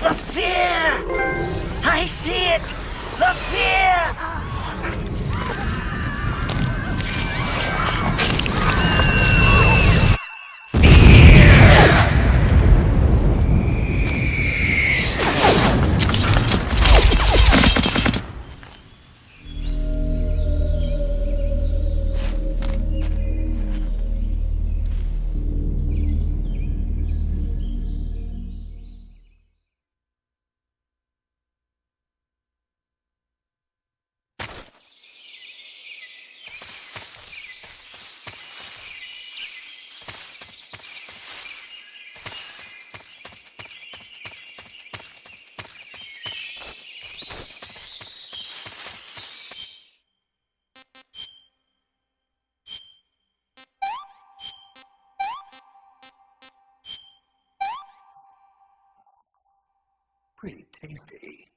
The fear! I see it! The fear! Pretty tasty.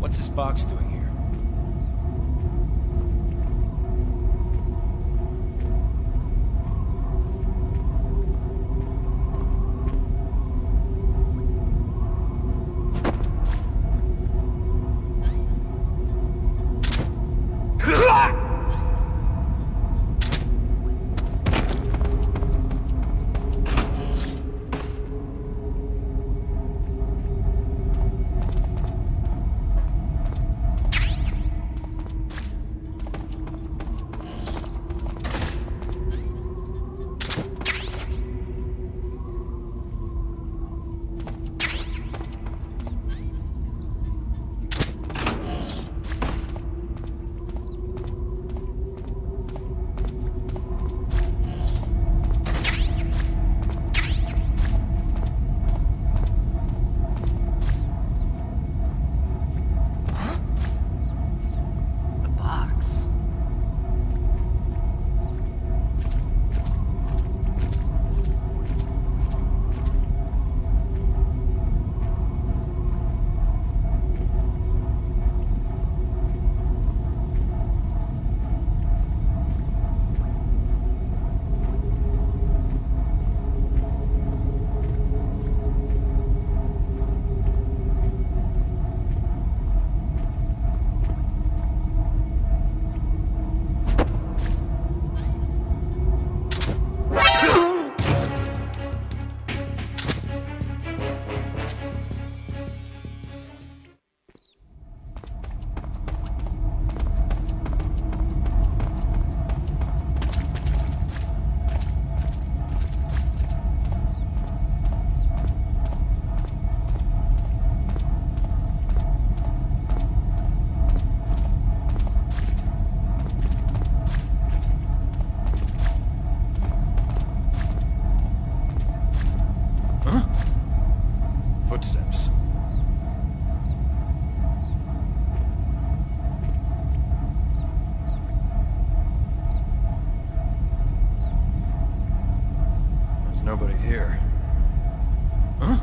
What's this box doing here? Footsteps. There's nobody here. Huh?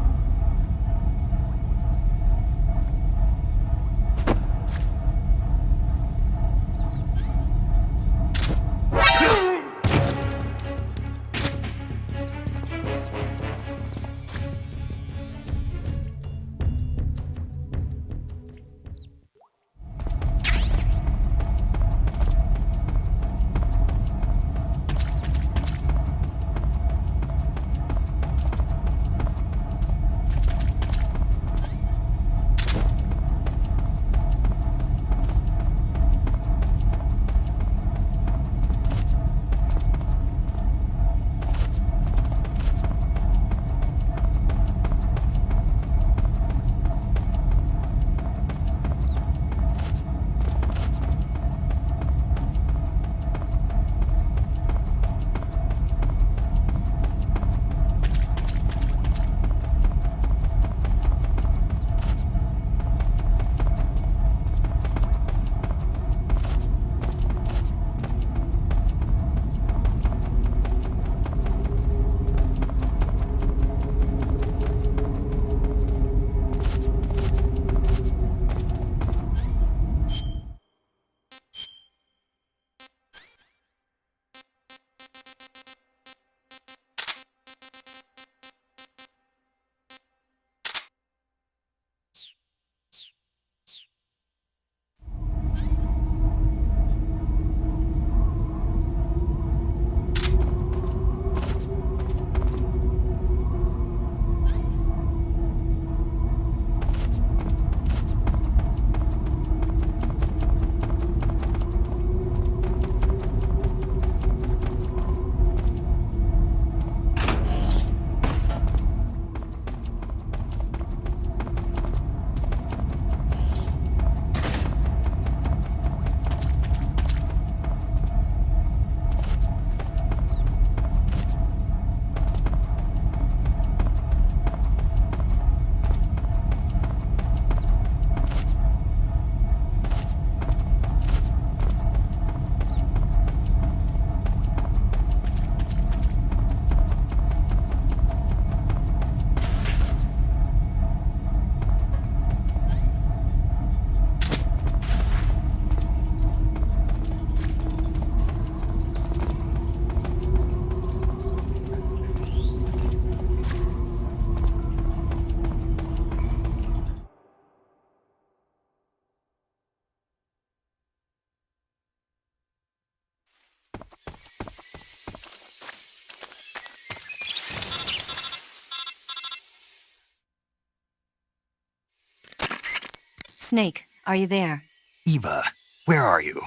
Snake, are you there? Eva, where are you?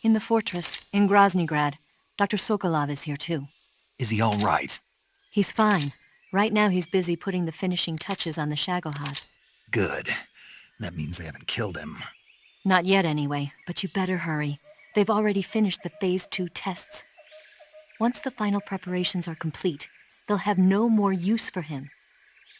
In the fortress, in Groznygrad. Dr. Sokolov is here too. Is he all right? He's fine. Right now he's busy putting the finishing touches on the Shagohod. Good. That means they haven't killed him. Not yet anyway, but you better hurry. They've already finished the Phase 2 tests. Once the final preparations are complete, they'll have no more use for him.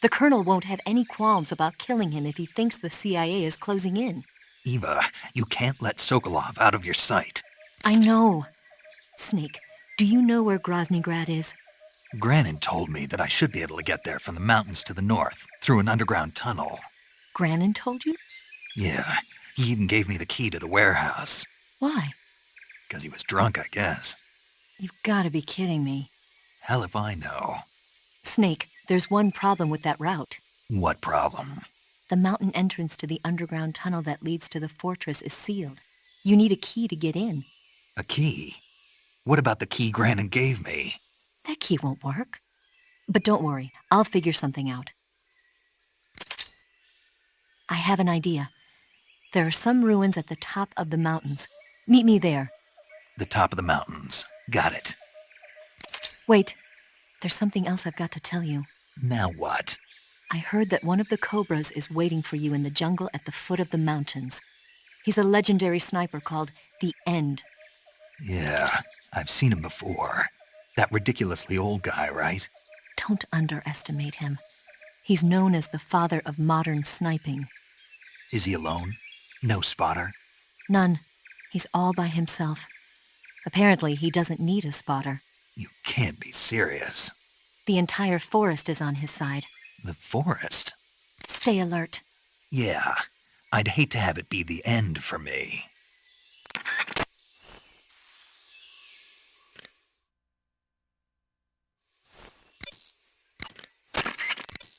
The Colonel won't have any qualms about killing him if he thinks the CIA is closing in. Eva, you can't let Sokolov out of your sight. I know. Snake, do you know where Groznygrad is? Granin told me that I should be able to get there from the mountains to the north, through an underground tunnel. Granin told you? Yeah, he even gave me the key to the warehouse. Why? 'Cause he was drunk, I guess. You've got to be kidding me. Hell if I know. Snake, there's one problem with that route. What problem? The mountain entrance to the underground tunnel that leads to the fortress is sealed. You need a key to get in. A key? What about the key Granin gave me? That key won't work. But don't worry, I'll figure something out. I have an idea. There are some ruins at the top of the mountains. Meet me there. The top of the mountains. Got it. Wait, there's something else I've got to tell you. Now what? I heard that one of the Cobras is waiting for you in the jungle at the foot of the mountains. He's a legendary sniper called the End. Yeah, I've seen him before. That ridiculously old guy, right? Don't underestimate him. He's known as the father of modern sniping. Is he alone? No spotter? None. He's all by himself. Apparently, he doesn't need a spotter. You can't be serious. The entire forest is on his side. The forest? Stay alert. Yeah, I'd hate to have it be the end for me.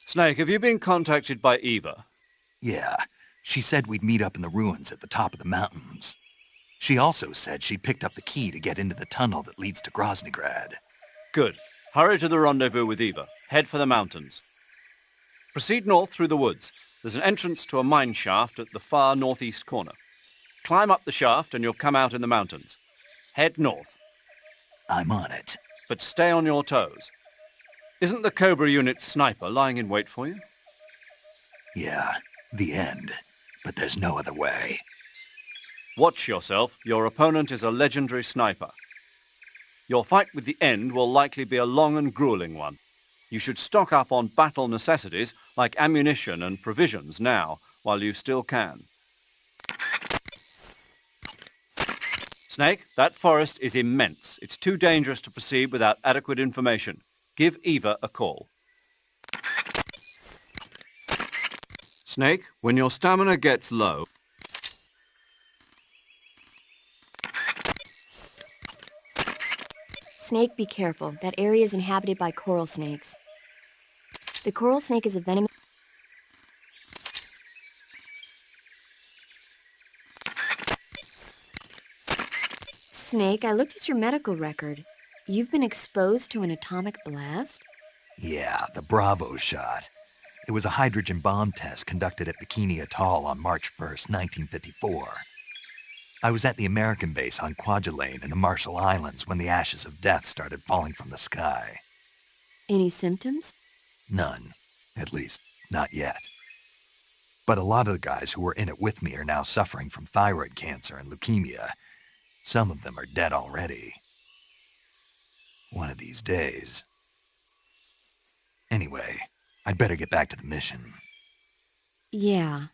Snake, have you been contacted by Eva? Yeah, she said we'd meet up in the ruins at the top of the mountains. She also said she picked up the key to get into the tunnel that leads to Groznygrad. Good. Hurry to the rendezvous with Eva. Head for the mountains. Proceed north through the woods. There's an entrance to a mine shaft at the far northeast corner. Climb up the shaft and you'll come out in the mountains. Head north, I'm on it. but stay on your toes. Isn't the Cobra Unit sniper lying in wait for you? Yeah, the end. But there's no other way. Watch yourself. Your opponent is a legendary sniper. Your fight with the End will likely be a long and grueling one. You should stock up on battle necessities like ammunition and provisions now, while you still can. Snake, that forest is immense. It's too dangerous to proceed without adequate information. Give Eva a call. Snake, when your stamina gets low... Snake, be careful. That area is inhabited by coral snakes. The coral snake is a venomous... Snake, I looked at your medical record. You've been exposed to an atomic blast? Yeah, the Bravo shot. It was a hydrogen bomb test conducted at Bikini Atoll on March 1st, 1954. I was at the American base on Kwajalein in the Marshall Islands when the ashes of death started falling from the sky. Any symptoms? None. At least, not yet. But a lot of the guys who were in it with me are now suffering from thyroid cancer and leukemia. Some of them are dead already. One of these days. Anyway, I'd better get back to the mission. Yeah.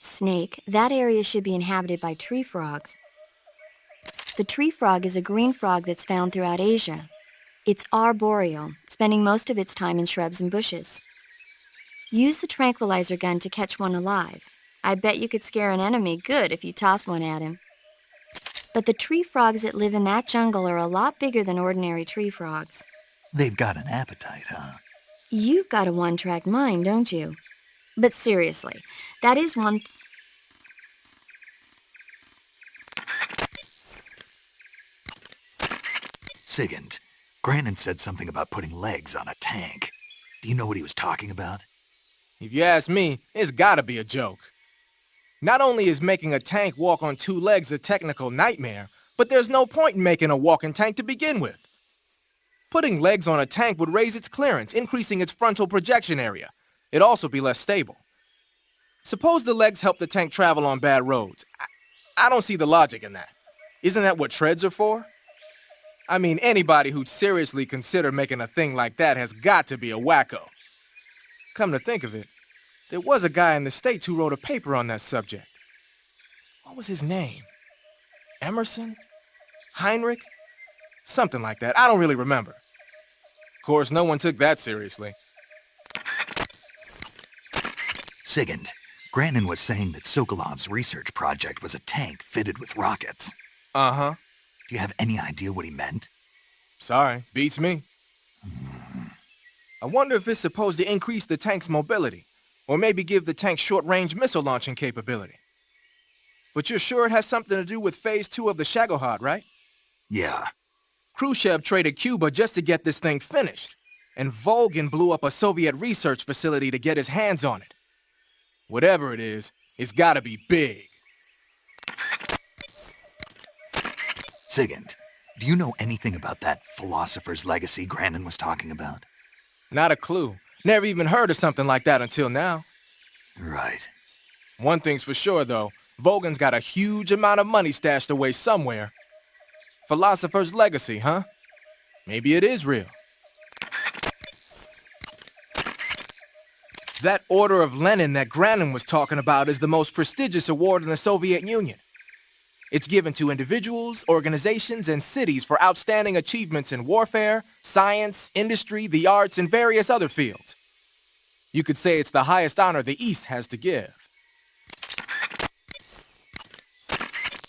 Snake, that area should be inhabited by tree frogs. The tree frog is a green frog that's found throughout Asia. It's arboreal, spending most of its time in shrubs and bushes. Use the tranquilizer gun to catch one alive. I bet you could scare an enemy good if you toss one at him. But the tree frogs that live in that jungle are a lot bigger than ordinary tree frogs. They've got an appetite, huh? You've got a one-track mind, don't you? But seriously, that is one... Sigint, Grannon said something about putting legs on a tank. Do you know what he was talking about? If you ask me, it's gotta be a joke. Not only is making a tank walk on two legs a technical nightmare, but there's no point in making a walking tank to begin with. Putting legs on a tank would raise its clearance, increasing its frontal projection area. It'd also be less stable. Suppose the legs help the tank travel on bad roads. I don't see the logic in that. Isn't that what treads are for? I mean, anybody who'd seriously consider making a thing like that has got to be a wacko. Come to think of it, there was a guy in the States who wrote a paper on that subject. What was his name? Emerson? Heinrich? Something like that. I don't really remember. Of course, no one took that seriously. Sigint, Grannon was saying that Sokolov's research project was a tank fitted with rockets. Uh-huh. Do you have any idea what he meant? Sorry, beats me. I wonder if it's supposed to increase the tank's mobility, or maybe give the tank short-range missile launching capability. But you're sure it has something to do with Phase 2 of the Shagohod, right? Yeah. Khrushchev traded Cuba just to get this thing finished, and Volgin blew up a Soviet research facility to get his hands on it. Whatever it is, it's gotta be big. Sigint, do you know anything about that philosopher's legacy Grannon was talking about? Not a clue. Never even heard of something like that until now. Right. One thing's for sure, though. Volgin's got a huge amount of money stashed away somewhere. Philosopher's legacy, huh? Maybe it is real. That Order of Lenin that Grannon was talking about is the most prestigious award in the Soviet Union. It's given to individuals, organizations, and cities for outstanding achievements in warfare, science, industry, the arts, and various other fields. You could say it's the highest honor the East has to give.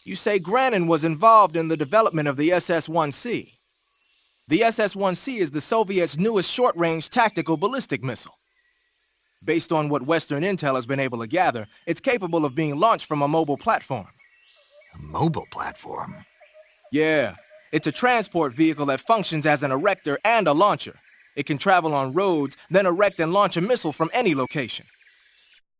You say Grannon was involved in the development of the SS-1C. The SS-1C is the Soviets' newest short-range tactical ballistic missile. Based on what Western intel has been able to gather, it's capable of being launched from a mobile platform. A mobile platform? Yeah, it's a transport vehicle that functions as an erector and a launcher. It can travel on roads, then erect and launch a missile from any location.